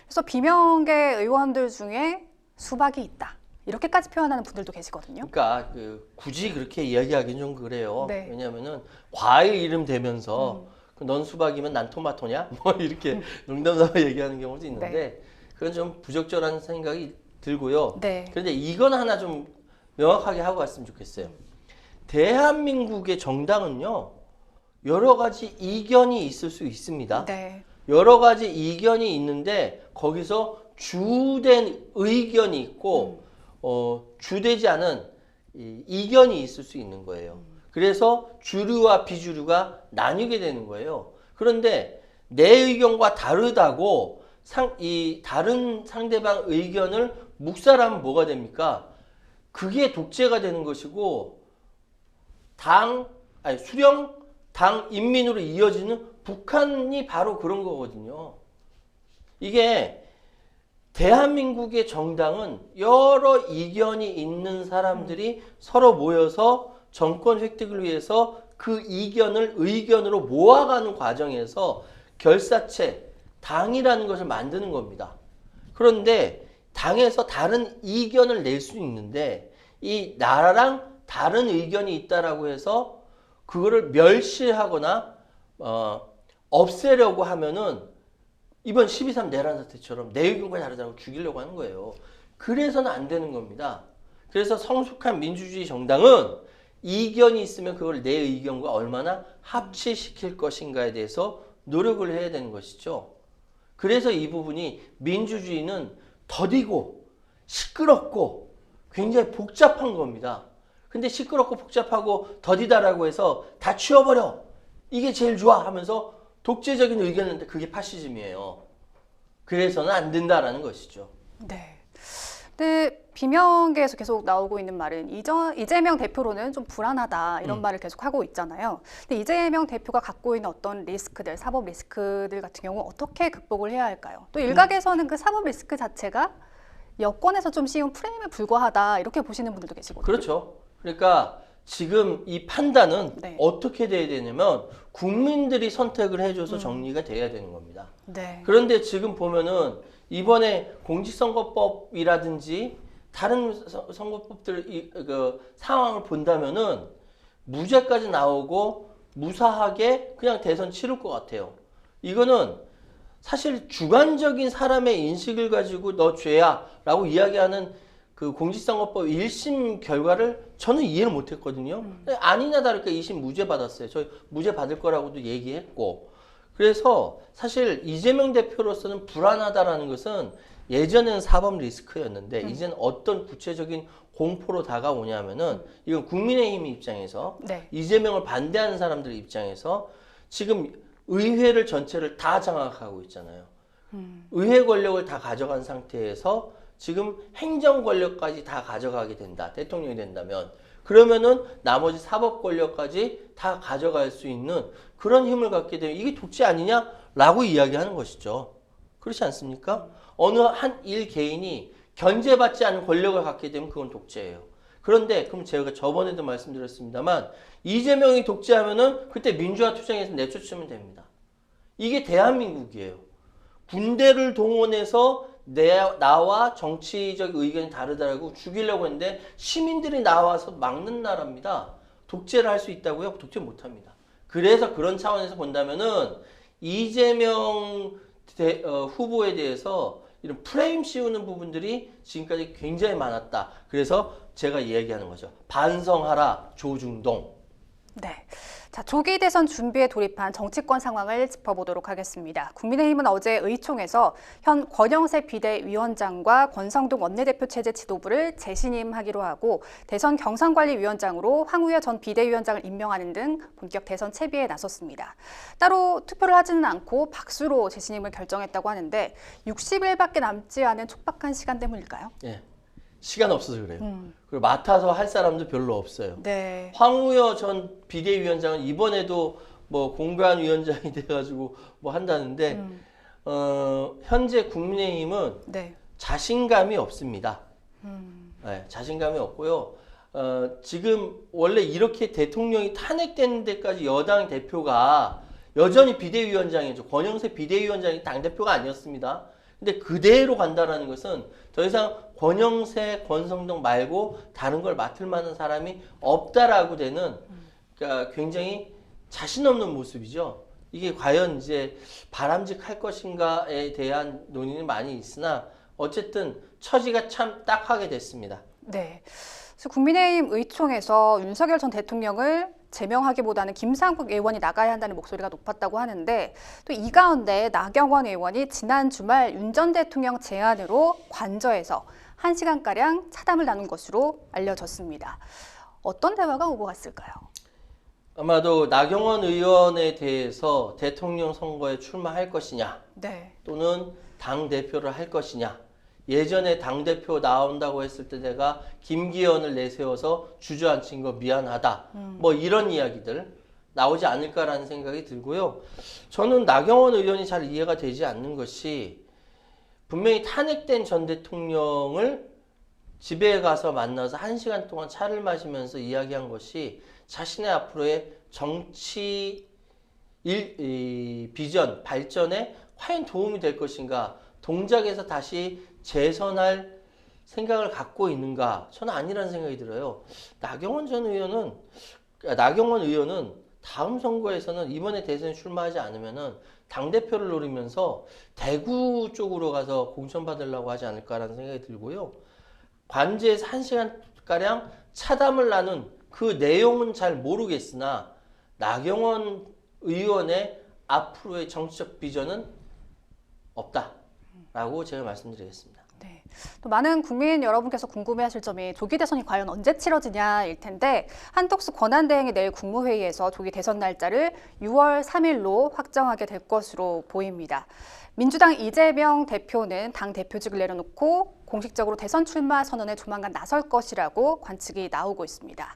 그래서 비명계 의원들 중에 수박이 있다. 이렇게까지 표현하는 분들도 계시거든요. 그러니까 굳이 그렇게 이야기하기는 좀 그래요. 네. 왜냐하면은 과일 이름 대면서 넌 수박이면 난 토마토냐? 뭐 이렇게 농담삼아 얘기하는 경우도 있는데 네. 그건 좀 부적절한 생각이 들고요. 네. 그런데 이건 하나 좀 명확하게 하고 갔으면 좋겠어요. 대한민국의 정당은요. 여러 가지 이견이 있을 수 있습니다. 네. 여러 가지 이견이 있는데 거기서 주된 의견이 있고 주되지 않은 이견이 있을 수 있는 거예요. 그래서 주류와 비주류가 나뉘게 되는 거예요. 그런데 내 의견과 다르다고 다른 상대방 의견을 묵살하면 뭐가 됩니까? 그게 독재가 되는 것이고 수령 당 인민으로 이어지는 북한이 바로 그런 거거든요. 이게 대한민국의 정당은 여러 이견이 있는 사람들이 서로 모여서 정권 획득을 위해서 그 의견으로 모아가는 과정에서 결사체, 당이라는 것을 만드는 겁니다. 그런데 당에서 다른 이견을 낼 수 있는데 이 나라랑 다른 의견이 있다라고 해서 그거를 멸시하거나 없애려고 하면은 이번 12.3 내란 사태처럼 내 의견과 다르다고 죽이려고 하는 거예요. 그래서는 안 되는 겁니다. 그래서 성숙한 민주주의 정당은 이견이 있으면 그걸 내 의견과 얼마나 합치시킬 것인가에 대해서 노력을 해야 되는 것이죠. 그래서 이 부분이 민주주의는 더디고 시끄럽고 굉장히 복잡한 겁니다. 근데 시끄럽고 복잡하고 더디다라고 해서 다 치워버려. 이게 제일 좋아 하면서 독재적인 의견인데 그게 파시즘이에요. 그래서는 안 된다라는 것이죠. 네. 근데 비명계에서 계속 나오고 있는 말은 이재명 대표로는 좀 불안하다 이런 말을 계속 하고 있잖아요. 근데 이재명 대표가 갖고 있는 어떤 리스크들, 사법 리스크들 같은 경우 어떻게 극복을 해야 할까요? 또 일각에서는 그 사법 리스크 자체가 여권에서 좀 씌운 프레임에 불과하다 이렇게 보시는 분들도 계시거든요. 그렇죠. 그러니까 지금 이 판단은 네. 어떻게 돼야 되냐면 국민들이 선택을 해줘서 정리가 돼야 되는 겁니다. 네. 그런데 지금 보면은 이번에 공직선거법이라든지 다른 선거법들 그 상황을 본다면은 무죄까지 나오고 무사하게 그냥 대선 치를 것 같아요. 이거는 사실 주관적인 사람의 인식을 가지고 너 죄야라고 이야기하는 그 공직선거법 1심 결과를 저는 이해를 못했거든요. 아니나 다를까 2심 무죄 받았어요. 저희 무죄 받을 거라고도 얘기했고. 그래서 사실 이재명 대표로서는 불안하다라는 것은 예전에는 사법 리스크였는데 이제는 어떤 구체적인 공포로 다가오냐면은 이건 국민의힘 입장에서 네. 이재명을 반대하는 사람들 입장에서 지금 의회를 전체를 다 장악하고 있잖아요. 의회 권력을 다 가져간 상태에서 지금 행정 권력까지 다 가져가게 된다. 대통령이 된다면. 그러면은 나머지 사법 권력까지 다 가져갈 수 있는 그런 힘을 갖게 되면 이게 독재 아니냐라고 이야기하는 것이죠. 그렇지 않습니까? 어느 한 일 개인이 견제받지 않은 권력을 갖게 되면 그건 독재예요. 그런데 그럼 제가 저번에도 말씀드렸습니다만 이재명이 독재하면은 그때 민주화 투쟁에서 내쫓으면 됩니다. 이게 대한민국이에요. 군대를 동원해서 나와 정치적 의견이 다르다고 죽이려고 했는데 시민들이 나와서 막는 나라입니다. 독재를 할 수 있다고요? 독재 못합니다. 그래서 그런 차원에서 본다면은 이재명 후보에 대해서 이런 프레임 씌우는 부분들이 지금까지 굉장히 많았다. 그래서 제가 이야기하는 거죠. 반성하라 조중동. 네. 자, 조기 대선 준비에 돌입한 정치권 상황을 짚어보도록 하겠습니다. 국민의힘은 어제 의총에서 현 권영세 비대위원장과 권성동 원내대표 체제 지도부를 재신임하기로 하고 대선 경선관리위원장으로 황우여 전 비대위원장을 임명하는 등 본격 대선 채비에 나섰습니다. 따로 투표를 하지는 않고 박수로 재신임을 결정했다고 하는데 60일밖에 남지 않은 촉박한 시간 때문일까요? 예. 시간 없어서 그래요. 그리고 맡아서 할 사람도 별로 없어요. 네. 황우여 전 비대위원장은 이번에도 뭐 공관위원장이 돼가지고 뭐 한다는데 현재 국민의힘은 네. 자신감이 없습니다. 네, 자신감이 없고요. 지금 원래 이렇게 대통령이 탄핵되는 데까지 여당 대표가 여전히 비대위원장이죠. 권영세 비대위원장이 당대표가 아니었습니다. 근데 그대로 간다라는 것은 더 이상 권영세, 권성동 말고 다른 걸 맡을 만한 사람이 없다라고 되는 그러니까 굉장히 자신 없는 모습이죠. 이게 과연 이제 바람직할 것인가에 대한 논의는 많이 있으나 어쨌든 처지가 참 딱하게 됐습니다. 네. 그래서 국민의힘 의총에서 윤석열 전 대통령을 제명하기보다는 김상국 의원이 나가야 한다는 목소리가 높았다고 하는데 또 이 가운데 나경원 의원이 지난 주말 윤 전 대통령 제안으로 관저에서 1시간가량 차담을 나눈 것으로 알려졌습니다. 어떤 대화가 오고 갔을까요? 아마도 나경원 의원에 대해서 대통령 선거에 출마할 것이냐 네. 또는 당대표를 할 것이냐 예전에 당대표 나온다고 했을 때 내가 김기현을 내세워서 주저앉힌 거 미안하다. 뭐 이런 이야기들 나오지 않을까라는 생각이 들고요. 저는 나경원 의원이 잘 이해가 되지 않는 것이 분명히 탄핵된 전 대통령을 집에 가서 만나서 1시간 동안 차를 마시면서 이야기한 것이 자신의 앞으로의 정치 비전, 발전에 과연 도움이 될 것인가 동작에서 다시 재선할 생각을 갖고 있는가? 저는 아니라는 생각이 들어요. 나경원 의원은 다음 선거에서는 이번에 대선에 출마하지 않으면은 당대표를 노리면서 대구 쪽으로 가서 공천 받으려고 하지 않을까라는 생각이 들고요. 관제에서 1시간가량 차담을 나눈 그 내용은 잘 모르겠으나 나경원 의원의 앞으로의 정치적 비전은 없다라고 제가 말씀드리겠습니다. 네. 또 많은 국민 여러분께서 궁금해하실 점이 조기 대선이 과연 언제 치러지냐일 텐데 한덕수 권한대행이 내일 국무회의에서 조기 대선 날짜를 6월 3일로 확정하게 될 것으로 보입니다. 민주당 이재명 대표는 당 대표직을 내려놓고 공식적으로 대선 출마 선언에 조만간 나설 것이라고 관측이 나오고 있습니다.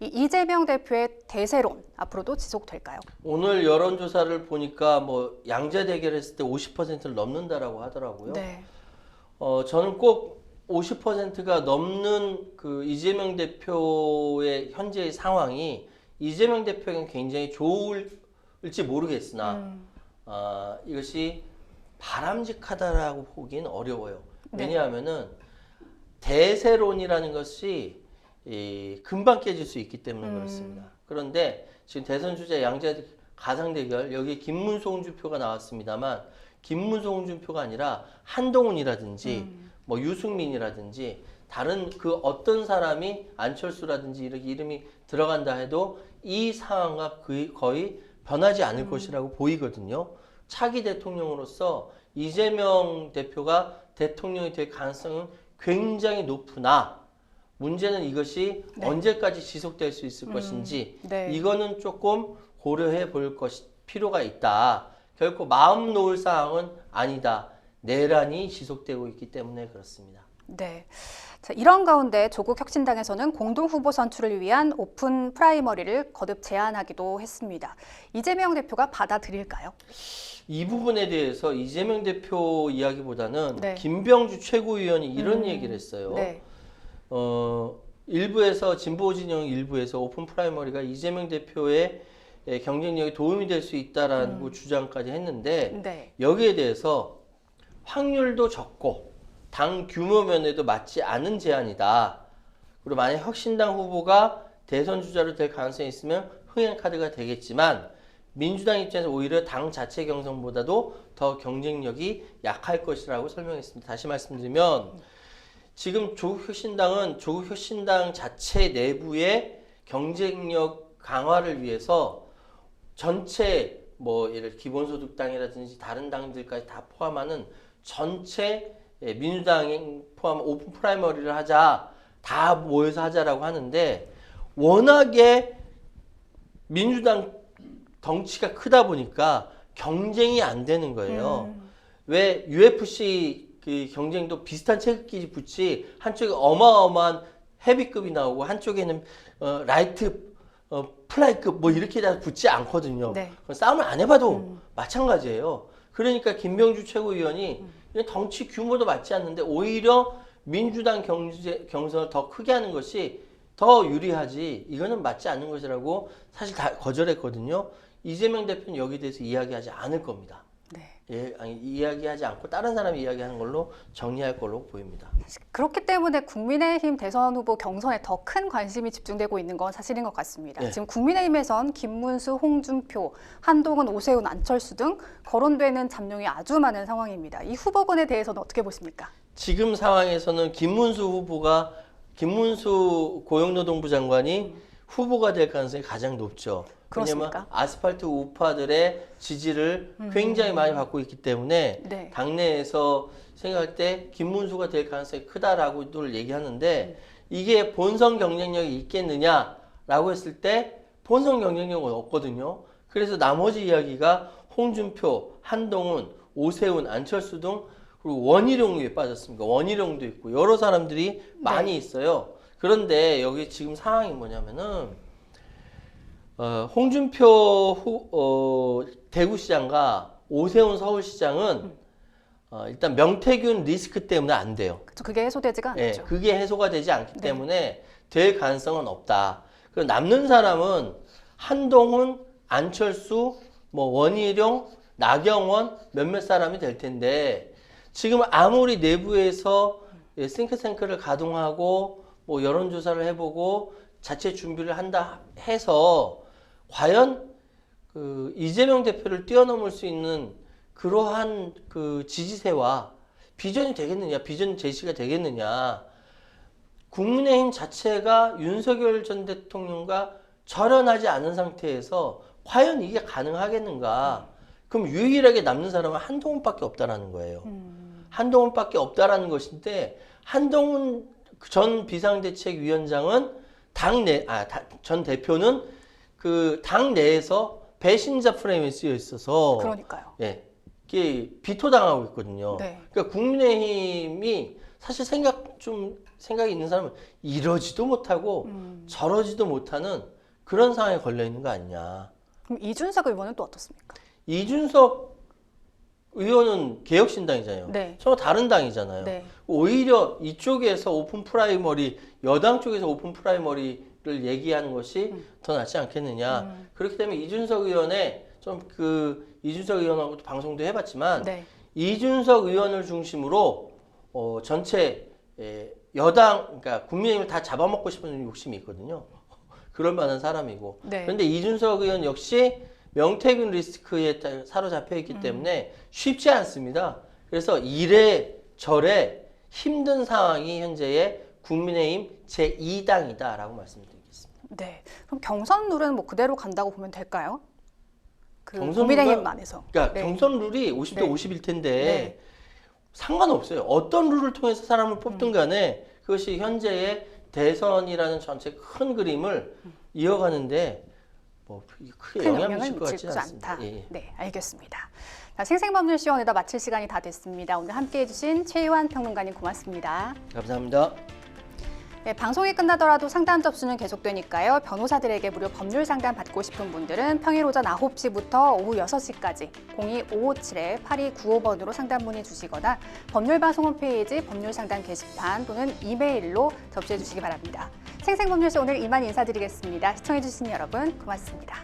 이 이재명 대표의 대세론 앞으로도 지속될까요? 오늘 여론조사를 보니까 뭐 양자 대결했을 때 50%를 넘는다라고 하더라고요. 네. 저는 꼭 50%가 넘는 그 이재명 대표의 현재의 상황이 이재명 대표에겐 굉장히 좋을지 모르겠으나 이것이 바람직하다라고 보기는 어려워요. 네. 왜냐하면은 대세론이라는 것이 금방 깨질 수 있기 때문에 그렇습니다. 그런데 지금 대선 주자 양자 가상 대결 여기 김문수 홍준표가 나왔습니다만 김문수 홍준표가 아니라 한동훈이라든지 뭐 유승민이라든지 다른 그 어떤 사람이 안철수라든지 이렇게 이름이 들어간다 해도 이 상황과 거의 변하지 않을 것이라고 보이거든요. 차기 대통령으로서 이재명 대표가 대통령이 될 가능성은 굉장히 높으나 문제는 이것이 네. 언제까지 지속될 수 있을 것인지 네. 이거는 조금 고려해 볼 필요가 있다. 결코 마음 놓을 사항은 아니다. 내란이 지속되고 있기 때문에 그렇습니다. 네. 자, 이런 가운데 조국 혁신당에서는 공동 후보 선출을 위한 오픈 프라이머리를 거듭 제안하기도 했습니다. 이재명 대표가 받아들일까요? 이 부분에 대해서 이재명 대표 이야기보다는 네. 김병주 최고위원이 이런 얘기를 했어요. 네. 일부에서 진보 진영 일부에서 오픈 프라이머리가 이재명 대표의 경쟁력에 도움이 될 수 있다라고 주장까지 했는데 네. 여기에 대해서 확률도 적고 당 규모 면에도 맞지 않은 제안이다. 그리고 만약 혁신당 후보가 대선 주자로 될 가능성이 있으면 흥행 카드가 되겠지만 민주당 입장에서 오히려 당 자체 경선보다도 더 경쟁력이 약할 것이라고 설명했습니다. 다시 말씀드리면 지금 조국혁신당은 조국혁신당 자체 내부의 경쟁력 강화를 위해서 전체 뭐 예를 기본소득당이라든지 다른 당들까지 다 포함하는 전체 민주당 포함 오픈 프라이머리를 하자, 다 모여서 하자라고 하는데 워낙에 민주당 덩치가 크다 보니까 경쟁이 안 되는 거예요. 왜 UFC 그 경쟁도 비슷한 체급끼리 붙이 한쪽에 어마어마한 헤비급이 나오고 한쪽에는 라이트 플라이급 뭐 이렇게 다 붙지 않거든요. 네. 싸움을 안 해봐도 마찬가지예요. 그러니까 김병주 최고위원이 이런 덩치 규모도 맞지 않는데 오히려 민주당 경선을 더 크게 하는 것이 더 유리하지 이거는 맞지 않는 것이라고 사실 다 거절했거든요. 이재명 대표는 여기에 대해서 이야기하지 않을 겁니다. 네. 예, 아니, 이야기하지 않고 다른 사람이 이야기하는 걸로 정리할 걸로 보입니다. 그렇기 때문에 국민의힘 대선 후보 경선에 더 큰 관심이 집중되고 있는 건 사실인 것 같습니다. 네. 지금 국민의힘에선 김문수, 홍준표, 한동훈, 오세훈, 안철수 등 거론되는 잠룡이 아주 많은 상황입니다. 이 후보군에 대해서는 어떻게 보십니까? 지금 상황에서는 김문수 고용노동부 장관이 후보가 될 가능성이 가장 높죠. 왜냐하면 그렇습니까? 아스팔트 우파들의 지지를 굉장히 많이 받고 있기 때문에 네. 당내에서 생각할 때 김문수가 될 가능성이 크다라고들 얘기하는데 이게 본선 경쟁력이 있겠느냐라고 했을 때 본선 경쟁력은 없거든요. 그래서 나머지 이야기가 홍준표, 한동훈, 오세훈, 안철수 등 그리고 원희룡에 빠졌습니까? 원희룡도 있고 여러 사람들이 많이 있어요. 그런데 여기 지금 상황이 뭐냐면은 홍준표 대구시장과 오세훈 서울시장은 일단 명태균 리스크 때문에 안 돼요. 그렇죠. 그게 해소되지가 예, 않죠. 그게 해소가 되지 않기 네. 때문에 될 가능성은 없다. 그리고 남는 사람은 한동훈, 안철수, 뭐 원희룡, 나경원 몇몇 사람이 될 텐데 지금 아무리 내부에서 싱크탱크를 가동하고 뭐 여론조사를 해보고 자체 준비를 한다 해서 과연 그 이재명 대표를 뛰어넘을 수 있는 그러한 그 지지세와 비전이 되겠느냐, 비전 제시가 되겠느냐. 국민의힘 자체가 윤석열 전 대통령과 절연하지 않은 상태에서 과연 이게 가능하겠는가? 그럼 유일하게 남는 사람은 한동훈밖에 없다라는 거예요. 한동훈밖에 없다라는 것인데 한동훈 전 비상대책위원장은 전 대표는 그 당 내에서 배신자 프레임에 쓰여 있어서 그러니까요. 예, 이게 비토당하고 있거든요. 네. 그러니까 국민의힘이 사실 생각이 있는 사람은 이러지도 못하고 저러지도 못하는 그런 상황에 걸려 있는 거 아니냐. 그럼 이준석 의원은 또 어떻습니까? 이준석 의원은 개혁신당이잖아요. 네. 서로 다른 당이잖아요. 네. 오히려 이쪽에서 오픈 프라이머리, 여당 쪽에서 오픈 프라이머리를 얘기하는 것이 더 낫지 않겠느냐. 그렇기 때문에 이준석 의원의 이준석 의원하고도 방송도 해봤지만 네. 이준석 의원을 중심으로 전체 여당, 그러니까 국민의힘을 다 잡아먹고 싶은 욕심이 있거든요. 그럴 만한 사람이고. 네. 그런데 이준석 의원 역시 명태균 리스크에 사로잡혀 있기 때문에 쉽지 않습니다. 그래서 이래저래 힘든 상황이 현재의 국민의힘 제2당이다라고 말씀드리겠습니다. 네. 그럼 경선 룰은 뭐 그대로 간다고 보면 될까요? 경선 국민의힘 룰은- 안에서. 그러니까 네. 경선 룰이 50대 네. 50일 텐데 네. 상관없어요. 어떤 룰을 통해서 사람을 뽑든 간에 그것이 현재의 대선이라는 전체 큰 그림을 이어가는데 뭐 크게 큰 영향을 영향을 미칠 것 미칠 같지는 것 않습니다. 않다. 예. 네, 알겠습니다. 자, 생생법률시원에다 마칠 시간이 다 됐습니다. 오늘 함께해 주신 최유한 평론가님 고맙습니다. 감사합니다. 네, 방송이 끝나더라도 상담 접수는 계속되니까요. 변호사들에게 무료 법률 상담 받고 싶은 분들은 평일 오전 9시부터 오후 6시까지 02-557-8295번으로 상담 문의 주시거나 법률방송 홈페이지 법률상담 게시판 또는 이메일로 접수해 주시기 바랍니다. 생생법률시 오늘 이만 인사드리겠습니다. 시청해 주신 여러분 고맙습니다.